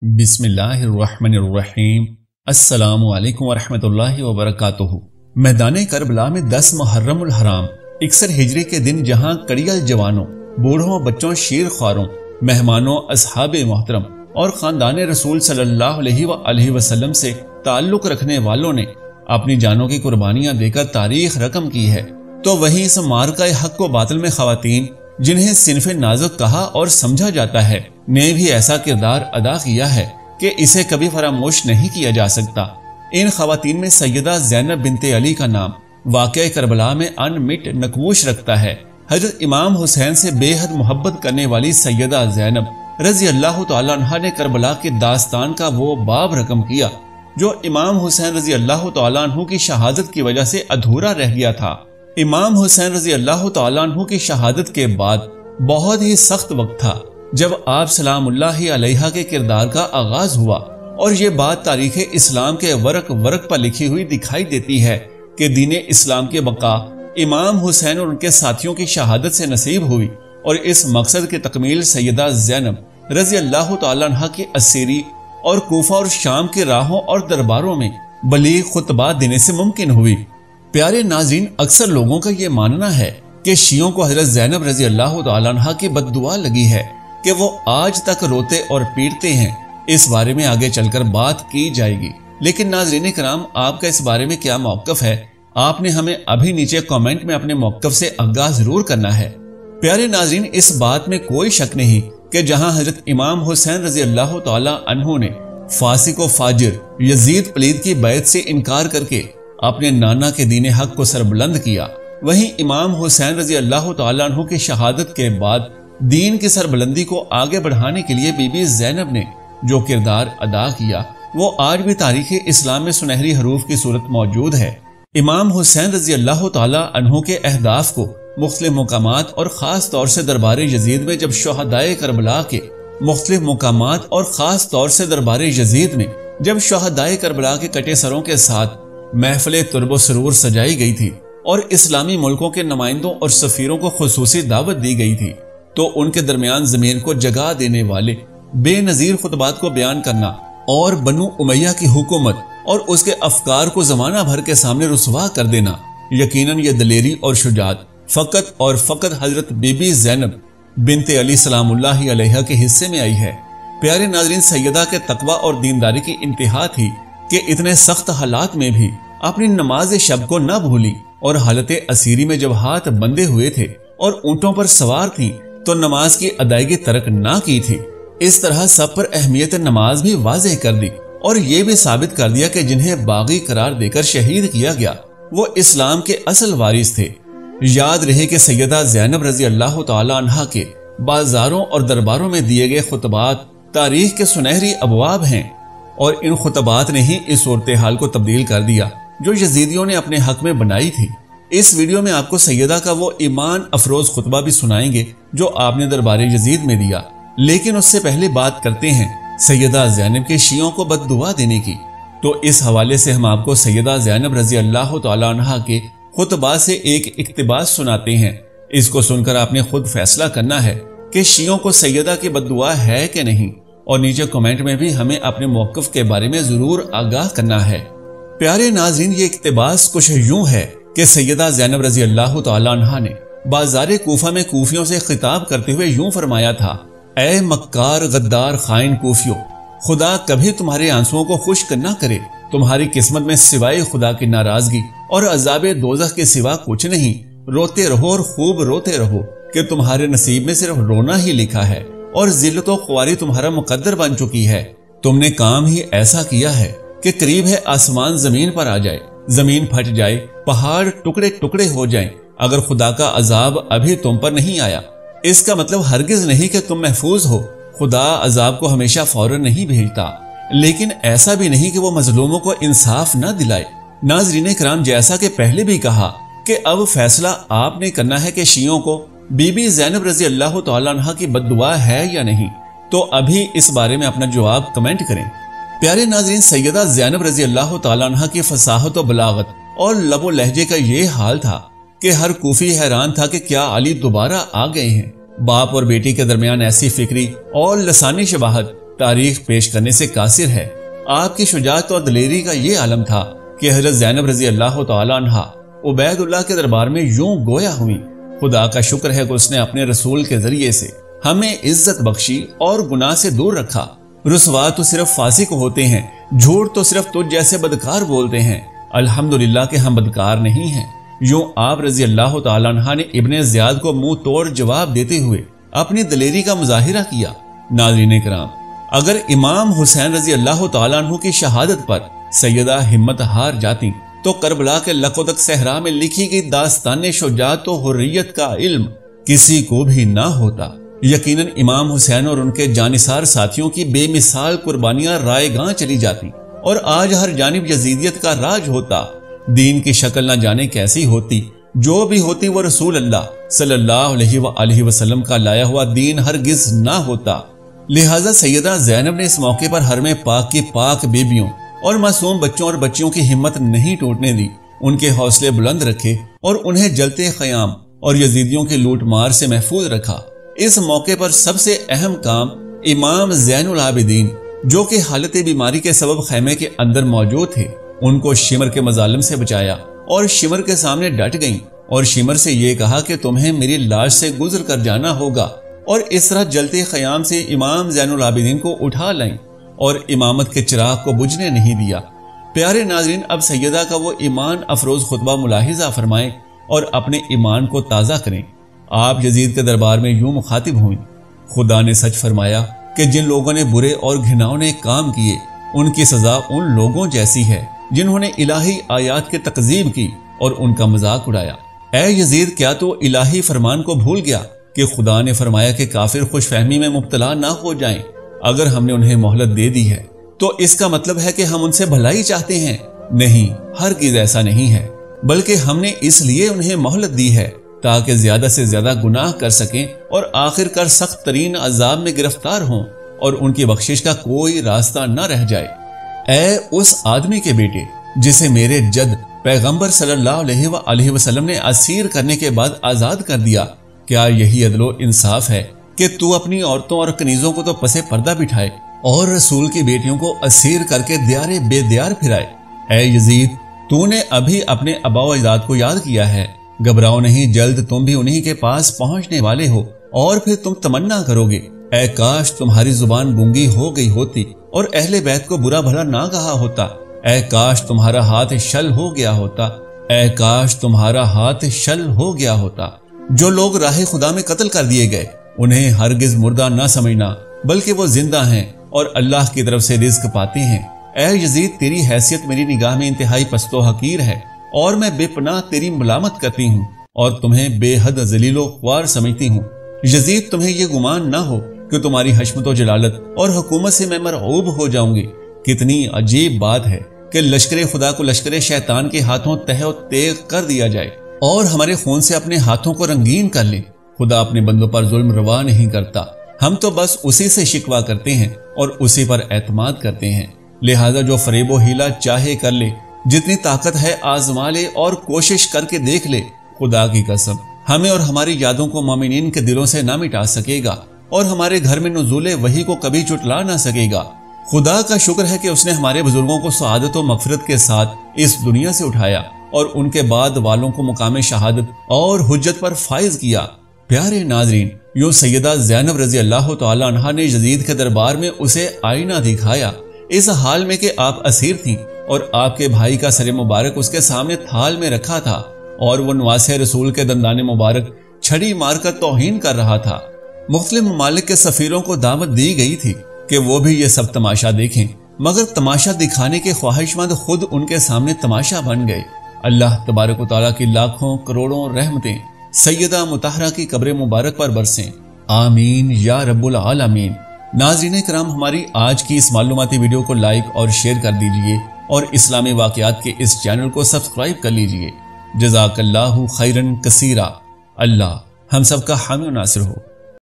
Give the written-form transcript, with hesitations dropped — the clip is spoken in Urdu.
بسم اللہ الرحمن الرحیم۔ السلام علیکم ورحمۃ اللہ وبرکاتہ۔ میدان کربلا میں 10 محرم الحرام 61 ہجری کے دن جہاں کڑیل جوانوں، بوڑھوں، بچوں، شیر خواروں، مہمانوں، اصحاب محترم اور خاندان رسول صلی اللہ علیہ وآلہ وسلم سے تعلق رکھنے والوں نے اپنی جانوں کی قربانیاں دے کر تاریخ رقم کی ہے، تو وہیں اس مارکہ حق و باطل میں خواتین، جنہیں صنف نازک کہا اور سمجھا جاتا ہے، نے بھی ایسا کردار ادا کیا ہے کہ اسے کبھی فراموش نہیں کیا جا سکتا۔ ان خواتین میں سیدہ زینب بنت علی کا نام واقعہ کربلا میں ان مٹ نقوش رکھتا ہے۔ حضرت امام حسین سے بے حد محبت کرنے والی سیدہ زینب رضی اللہ تعالیٰ عنہ نے کربلا کی داستان کا وہ باب رقم کیا جو امام حسین رضی اللہ تعالیٰ عنہ کی شہادت کی وجہ سے ادھورا رہ گیا تھا۔ امام حسین رضی اللہ تعالیٰ عنہ کی شہادت کے بعد بہت ہی سخت وقت تھا جب آپ سلام اللہ علیہ کے کردار کا آغاز ہوا، اور یہ بات تاریخ اسلام کے ورق ورق پر لکھی ہوئی دکھائی دیتی ہے کہ دین اسلام کے بقا امام حسین اور ان کے ساتھیوں کی شہادت سے نصیب ہوئی، اور اس مقصد کی تکمیل سیدہ زینب رضی اللہ تعالیٰ عنہ کی اسیری اور کوفہ اور شام کے راہوں اور درباروں میں بلیغ خطبات دینے سے ممکن ہوئی۔ پیارے ناظرین، اکثر لوگوں کا یہ ماننا ہے کہ شیعوں کو حضرت زینب رضی اللہ تعالیٰ عنہ کی بد دعا لگی ہے کہ وہ آج تک روتے اور پیٹتے ہیں۔ اس بارے میں آگے چل کر بات کی جائے گی، لیکن ناظرین کرام، آپ کا اس بارے میں کیا موقف ہے؟ آپ نے ہمیں ابھی نیچے کامنٹ میں اپنے موقف سے آگاہ ضرور کرنا ہے۔ پیارے ناظرین، اس بات میں کوئی شک نہیں کہ جہاں حضرت امام حسین رضی اللہ تعالیٰ عنہ نے فاسق و فاجر یزید پلید کی بیعت سے انکار کر کے اپنے نانا کے دین حق کو سربلند کیا، وہیں امام حسین رضی اللہ تعالیٰ عنہ کی شہادت کے بعد دین کی سربلندی کو آگے بڑھانے کے لیے بی بی زینب نے جو کردار ادا کیا، وہ آج بھی تاریخ اسلام میں سنہری حروف کی صورت موجود ہے۔ امام حسین رضی اللہ تعالیٰ عنہ کے اہداف کو مختلف مقامات اور خاص طور سے دربار یزید میں جب شہدائے کربلا کے مختلف مقامات اور خاص طور سے دربار یزید میں جب شہدائے کربلا کے کٹے سروں کے ساتھ محفل ترب و سرور سجائی گئی تھی اور اسلامی ملکوں کے نمائندوں اور سفیروں کو خصوصی دعوت دی گئی تھی، تو ان کے درمیان ضمیر کو جگا دینے والے بے نظیر خطبات کو بیان کرنا اور بنو امیہ کی حکومت اور اس کے افکار کو زمانہ بھر کے سامنے رسوا کر دینا، یقیناً یہ دلیری اور شجاعت فقط اور فقط حضرت بی بی زینب بنت علی سلام اللہ علیہ کے حصے میں آئی ہے۔ پیارے ناظرین، سیدہ کے تقوی اور دینداری کی انتہا تھی کہ اتنے سخت حالات میں بھی اپنی نماز شب کو نہ بھولی، اور حالت اسیری میں جب ہاتھ بندھے ہوئے تھے اور اونٹوں پر سوار تھیں تو نماز کی ادائیگی ترک نہ کی تھی۔ اس طرح سب پر اہمیت نماز بھی واضح کر دی، اور یہ بھی ثابت کر دیا کہ جنہیں باغی قرار دے کر شہید کیا گیا وہ اسلام کے اصل وارث تھے۔ یاد رہے کہ سیدہ زینب رضی اللہ تعالی عنہ کے بازاروں اور درباروں میں دیے گئے خطبات تاریخ کے سنہری ابواب ہیں، اور ان خطبات نے ہی اس صورتحال کو تبدیل کر دیا جو یزیدیوں نے اپنے حق میں بنائی تھی۔ اس ویڈیو میں آپ کو سیدہ کا وہ ایمان افروز خطبہ بھی سنائیں گے جو آپ نے دربار یزید میں دیا، لیکن اس سے پہلے بات کرتے ہیں سیدہ زینب کے شیعوں کو بد دعا دینے کی۔ تو اس حوالے سے ہم آپ کو سیدہ زینب رضی اللہ تعالی عنہ کے خطبات سے ایک اقتباس سناتے ہیں۔ اس کو سن کر آپ نے خود فیصلہ کرنا ہے کہ شیعوں کو سیدہ کی بد دعا ہے کہ نہیں، اور نیچے کمنٹ میں بھی ہمیں اپنے موقف کے بارے میں ضرور آگاہ کرنا ہے۔ پیارے ناظرین، یہ اقتباس کچھ یوں ہے کہ سیدہ زینب رضی اللہ تعالی عنہ نے بازار کوفہ میں کوفیوں سے خطاب کرتے ہوئے یوں فرمایا تھا: اے مکار غدار خائن کوفیوں، خدا کبھی تمہارے آنسوؤں کو خشک نہ کرے، تمہاری قسمت میں سوائے خدا کی ناراضگی اور عذاب دوزخ کے سوا کچھ نہیں، روتے رہو اور خوب روتے رہو کہ تمہارے نصیب میں صرف رونا ہی لکھا ہے، اور ذلت و خواری تمہارا مقدر بن چکی ہے۔ تم نے کام ہی ایسا کیا ہے کہ قریب ہے آسمان زمین پر آ جائے، زمین پھٹ جائے، پہاڑ ٹکڑے ٹکڑے ہو جائیں، اگر خدا کا عذاب ابھی تم پر نہیں آیا۔ اس کا مطلب ہرگز نہیں کہ تم محفوظ ہو، خدا عذاب کو ہمیشہ فوراً نہیں بھیجتا، لیکن ایسا بھی نہیں کہ وہ مظلوموں کو انصاف نہ دلائے۔ ناظرین کرام، جیسا کہ پہلے بھی کہا کہ اب فیصلہ آپ نے کرنا ہے کہ شیعوں کو بی بی زینب رضی اللہ تعالی عنہ کی بد دعا ہے یا نہیں، تو ابھی اس بارے میں اپنا جواب کمنٹ کریں۔ پیارے ناظرین، سیدہ زینب رضی اللہ تعالی عنہ کی فصاحت و بلاغت اور لب و لہجے کا یہ حال تھا کہ ہر کوفی حیران تھا کہ کیا علی دوبارہ آ گئے ہیں۔ باپ اور بیٹی کے درمیان ایسی فکری اور لسانی شباہت تاریخ پیش کرنے سے قاصر ہے۔ آپ کی شجاعت اور دلیری کا یہ عالم تھا کہ حضرت زینب رضی اللہ تعالی عنہا عبید اللہ کے دربار میں یوں گویا ہوئی۔ خدا کا شکر ہے کہ اس نے اپنے رسول کے ذریعے سے ہمیں عزت بخشی اور گناہ سے دور رکھا۔ رسوا تو صرف فاسق ہوتے ہیں، جھوٹ تو صرف تجھ جیسے بدکار بولتے ہیں، الحمدللہ کہ ہم بدکار نہیں ہیں۔ یوں آپ رضی اللہ تعالی عنہ نے ابن زیاد کو منہ توڑ جواب دیتے ہوئے اپنی دلیری کا مظاہرہ کیا۔ ناظرین کرام، اگر امام حسین رضی اللہ تعالی عنہ کی شہادت پر سیدہ ہمت ہار جاتی تو کربلا کے لقودق صحرا میں لکھی گئی داستان شجاعت و حریت کا علم کسی کو بھی نہ ہوتا۔ یقیناً امام حسین اور ان کے جانثار ساتھیوں کی بے مثال قربانیاں رائے گاں چلی جاتی اور آج ہر جانب یزیدیت کا راج ہوتا۔ دین کی شکل نہ جانے کیسی ہوتی، جو بھی ہوتی وہ رسول اللہ صلی اللہ علیہ وآلہ وسلم کا لایا ہوا دین ہرگز نہ ہوتا۔ لہٰذا سیدہ زینب نے اس موقع پر حرم پاک کی پاک بیبیوں اور معصوم بچوں اور بچیوں کی ہمت نہیں ٹوٹنے دی، ان کے حوصلے بلند رکھے اور انہیں جلتے خیام اور یزیدیوں کی لوٹ مار سے محفوظ رکھا۔ اس موقع پر سب سے اہم کام امام زین العابدین، جو کہ حالت بیماری کے سبب خیمے کے اندر موجود تھے، ان کو شمر کے مظالم سے بچایا اور شمر کے سامنے ڈٹ گئیں اور شمر سے یہ کہا کہ تمہیں میری لاش سے گزر کر جانا ہوگا، اور اس طرح جلتے خیام سے امام زین العابدین کو اٹھا لائیں اور امامت کے چراغ کو بجھنے نہیں دیا۔ پیارے ناظرین، اب سیدہ کا وہ ایمان افروز خطبہ ملاحظہ فرمائیں اور اپنے ایمان کو تازہ کریں۔ آپ یزید کے دربار میں یوں مخاطب ہوئیں: خدا نے سچ فرمایا کہ جن لوگوں نے برے اور گھناؤنے کام کیے ان کی سزا ان لوگوں جیسی ہے جنہوں نے الہی آیات کی تکذیب کی اور ان کا مذاق اڑایا۔ اے یزید، کیا تو الہی فرمان کو بھول گیا کہ خدا نے فرمایا کہ کافر خوش فہمی میں مبتلا نہ ہو جائیں؟ اگر ہم نے انہیں مہلت دے دی ہے تو اس کا مطلب ہے کہ ہم ان سے بھلائی چاہتے ہیں؟ نہیں، ہرگز ایسا نہیں ہے، بلکہ ہم نے اس لیے انہیں مہلت دی ہے تاکہ زیادہ سے زیادہ گناہ کر سکیں اور آخر کر سخت ترین عذاب میں گرفتار ہوں اور ان کی بخشش کا کوئی راستہ نہ رہ جائے۔ اے اس آدمی کے بیٹے جسے میرے جد پیغمبر صلی اللہ علیہ وآلہ وسلم نے اسیر کرنے کے بعد آزاد کر دیا، کیا یہی عدل و انصاف ہے کہ تو اپنی عورتوں اور کنیزوں کو تو پسے پردہ بٹھائے اور رسول کی بیٹیوں کو اسیر کر کے دیارے بے دیار پھرائے؟ اے یزید، تو نے ابھی اپنے آباء و اجداد کو یاد کیا ہے، گھبراؤ نہیں، جلد تم بھی انہی کے پاس پہنچنے والے ہو اور پھر تم تمنا کرو گے، اے کاش تمہاری زبان گونگی ہو گئی ہوتی اور اہل بیت کو برا بھلا نہ کہا ہوتا، اے کاش تمہارا ہاتھ شل ہو گیا ہوتا، اے کاش تمہارا ہاتھ شل ہو گیا ہوتا۔ جو لوگ راہ خدا میں قتل کر دیے گئے انہیں ہرگز مردہ نہ سمجھنا، بلکہ وہ زندہ ہیں اور اللہ کی طرف سے رزق پاتے ہیں۔ اے یزید، تیری حیثیت میری نگاہ میں انتہائی پست و حقیر ہے اور میں بے پناہ تیری ملامت کرتی ہوں اور تمہیں بے حد ذلیل و خوار سمجھتی ہوں۔ یزید، تمہیں یہ گمان نہ ہو کہ تمہاری حشمت و جلالت اور حکومت سے میں مرعوب ہو جاؤں گی۔ کتنی عجیب بات ہے کہ لشکر خدا کو لشکر شیطان کے ہاتھوں تہ و تیغ کر دیا جائے اور ہمارے خون سے اپنے ہاتھوں کو رنگین کر لیں۔ خدا اپنے بندوں پر ظلم روا نہیں کرتا، ہم تو بس اسی سے شکوہ کرتے ہیں اور اسی پر اعتماد کرتے ہیں۔ لہذا جو فریب و ہیلا چاہے کر لے، جتنی طاقت ہے آزما لے اور کوشش کر کے دیکھ لے، خدا کی قسم ہمیں اور ہماری یادوں کو مومنین کے دلوں سے نہ مٹا سکے گا اور ہمارے گھر میں نزول وحی کو کبھی چٹلا نہ سکے گا۔ خدا کا شکر ہے کہ اس نے ہمارے بزرگوں کو سعادت و مغفرت کے ساتھ اس دنیا سے اٹھایا اور ان کے بعد والوں کو مقام شہادت اور حجت پر فائز کیا۔ پیارے ناظرین، یوں سیدہ زینب رضی اللہ تعالی عنہا نے یزید کے دربار میں اسے آئینہ دکھایا، اس حال میں کہ آپ اسیر تھیں اور آپ کے بھائی کا سر مبارک اس کے سامنے تھال میں رکھا تھا اور وہ نواسہ رسول کے دندان مبارک چھڑی مار کر توہین کر رہا تھا۔ مختلف ممالک کے سفیروں کو دعوت دی گئی تھی کہ وہ بھی یہ سب تماشا دیکھیں، مگر تماشا دکھانے کے خواہش مند خود ان کے سامنے تماشا بن گئے۔ اللہ تبارک و تعالیٰ کی لاکھوں کروڑوں رحمتیں سیدہ مطہرہ کی قبر مبارک پر برسیں، آمین یا رب العالمین۔ ناظرین کرام، ہماری آج کی اس معلوماتی ویڈیو کو لائک اور شیئر کر دیجئے اور اسلامی واقعات کے اس چینل کو سبسکرائب کر لیجئے۔ جزاک اللہ خیرن کثیرا۔ اللہ ہم سب کا حامی و ناصر ہو۔